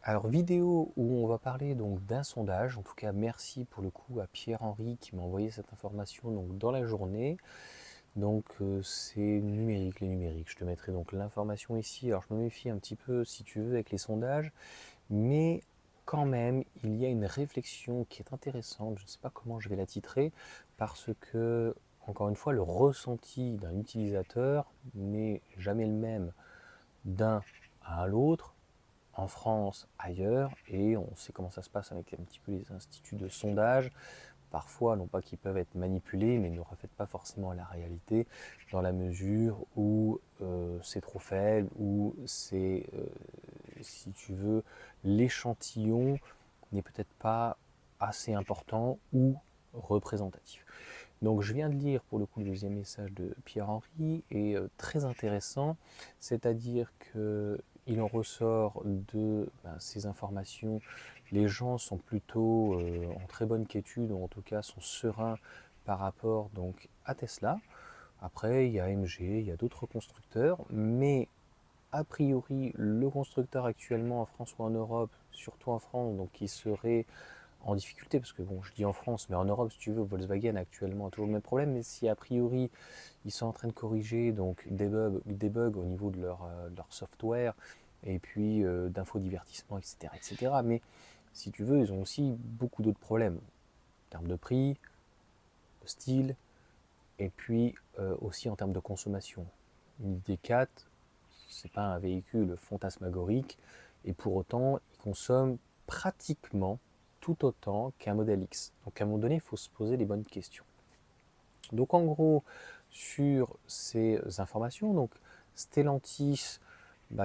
Alors, vidéo où on va parler donc d'un sondage. En tout cas, merci pour le coup à Pierre-Henri qui m'a envoyé cette information donc dans la journée. Donc, c'est numérique, les numériques. Je te mettrai donc l'information ici. Alors, je me méfie un petit peu, si tu veux, avec les sondages, mais quand même, il y a une réflexion qui est intéressante. Je ne sais pas comment je vais la titrer, parce que, encore une fois, le ressenti d'un utilisateur n'est jamais le même d'un à l'autre, en France, ailleurs, et on sait comment ça se passe avec un petit peu les instituts de sondage. Parfois, non pas qu'ils peuvent être manipulés, mais ne reflètent pas forcément la réalité, dans la mesure où c'est trop faible, ou c'est, si tu veux, l'échantillon n'est peut-être pas assez important ou représentatif. Donc je viens de lire pour le coup le deuxième message de Pierre-Henri et très intéressant, c'est-à-dire que il en ressort de ces informations, les gens sont plutôt en très bonne quiétude, ou en tout cas sont sereins par rapport donc à Tesla. Après, il y a AMG, il y a d'autres constructeurs, mais a priori, le constructeur actuellement en France ou en Europe, surtout en France, donc qui serait en difficulté, parce que bon, je dis en France, mais en Europe, si tu veux, Volkswagen actuellement a toujours le même problème, mais si a priori ils sont en train de corriger donc des bugs au niveau de leur software, et puis d'infodivertissement, etc., etc., mais si tu veux, ils ont aussi beaucoup d'autres problèmes, en termes de prix, de style, et puis aussi en termes de consommation. Une ID4, c'est pas un véhicule fantasmagorique, et pour autant, il consomme pratiquement tout autant qu'un modèle X. Donc à un moment donné, il faut se poser les bonnes questions. Donc en gros, sur ces informations, donc Stellantis,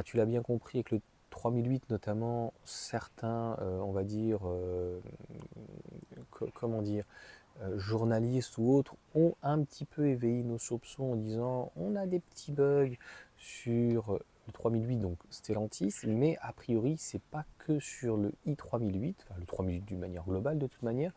tu l'as bien compris avec le 3008 notamment, certains, on va dire, comment dire, journalistes ou autres ont un petit peu éveillé nos soupçons en disant on a des petits bugs sur le 3008, donc Stellantis, mais a priori c'est pas que sur le i3008, enfin le 3008 d'une manière globale de toute manière,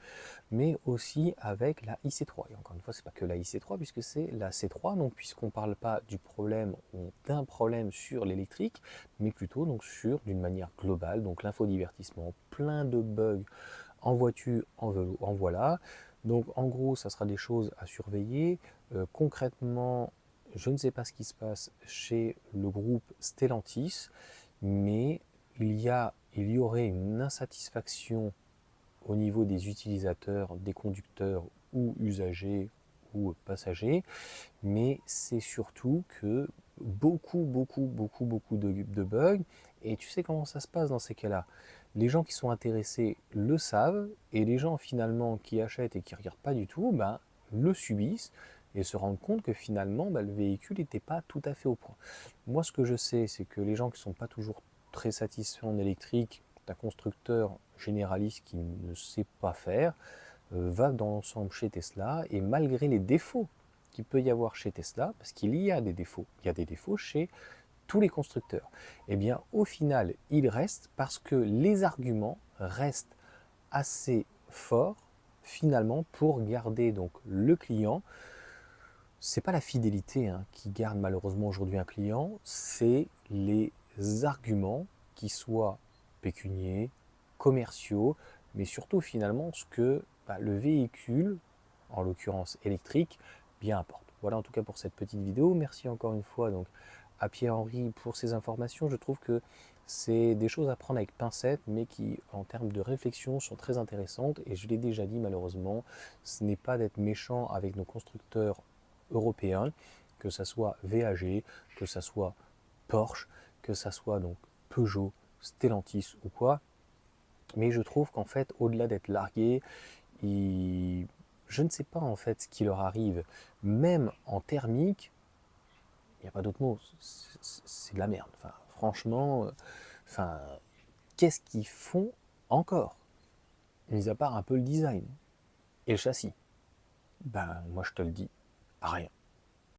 mais aussi avec la IC3. Et encore une fois, c'est pas que la IC3 puisque c'est la C3, donc puisqu'on parle pas du problème ou d'un problème sur l'électrique, mais plutôt donc sur d'une manière globale, donc l'infodivertissement, plein de bugs en voiture, en voilà. Donc en gros, ça sera des choses à surveiller. Concrètement, je ne sais pas ce qui se passe chez le groupe Stellantis, mais il y aurait une insatisfaction au niveau des utilisateurs, des conducteurs ou usagers ou passagers, mais c'est surtout que beaucoup de bugs. Et tu sais comment ça se passe dans ces cas-là. Les gens qui sont intéressés le savent, et les gens finalement qui achètent et qui ne regardent pas du tout, le subissent et se rendent compte que finalement le véhicule n'était pas tout à fait au point. Moi, ce que je sais, c'est que les gens qui ne sont pas toujours très satisfaits en électrique d'un constructeur généraliste qui ne sait pas faire, va dans l'ensemble chez Tesla, et malgré les défauts qu'il peut y avoir chez Tesla, parce qu'il y a des défauts, il y a des défauts chez tous les constructeurs, et bien au final il reste parce que les arguments restent assez forts finalement pour garder donc le client. C'est pas la fidélité qui garde malheureusement aujourd'hui un client, c'est les arguments qui soient pécuniers, commerciaux, mais surtout finalement ce que le véhicule, en l'occurrence électrique, bien apporte. Voilà en tout cas pour cette petite vidéo. Merci encore une fois donc à Pierre-Henri pour ces informations. Je trouve que c'est des choses à prendre avec pincette, mais qui, en termes de réflexion, sont très intéressantes. Et je l'ai déjà dit, malheureusement, ce n'est pas d'être méchant avec nos constructeurs européens, que ce soit VAG, que ce soit Porsche, que ce soit donc Peugeot, Stellantis ou quoi. Mais je trouve qu'en fait, au-delà d'être largués, je ne sais pas en fait ce qui leur arrive. Même en thermique, il n'y a pas d'autre mot, c'est de la merde. Enfin, franchement, enfin, qu'est-ce qu'ils font encore, mis à part un peu le design et le châssis? Moi je te le dis, rien.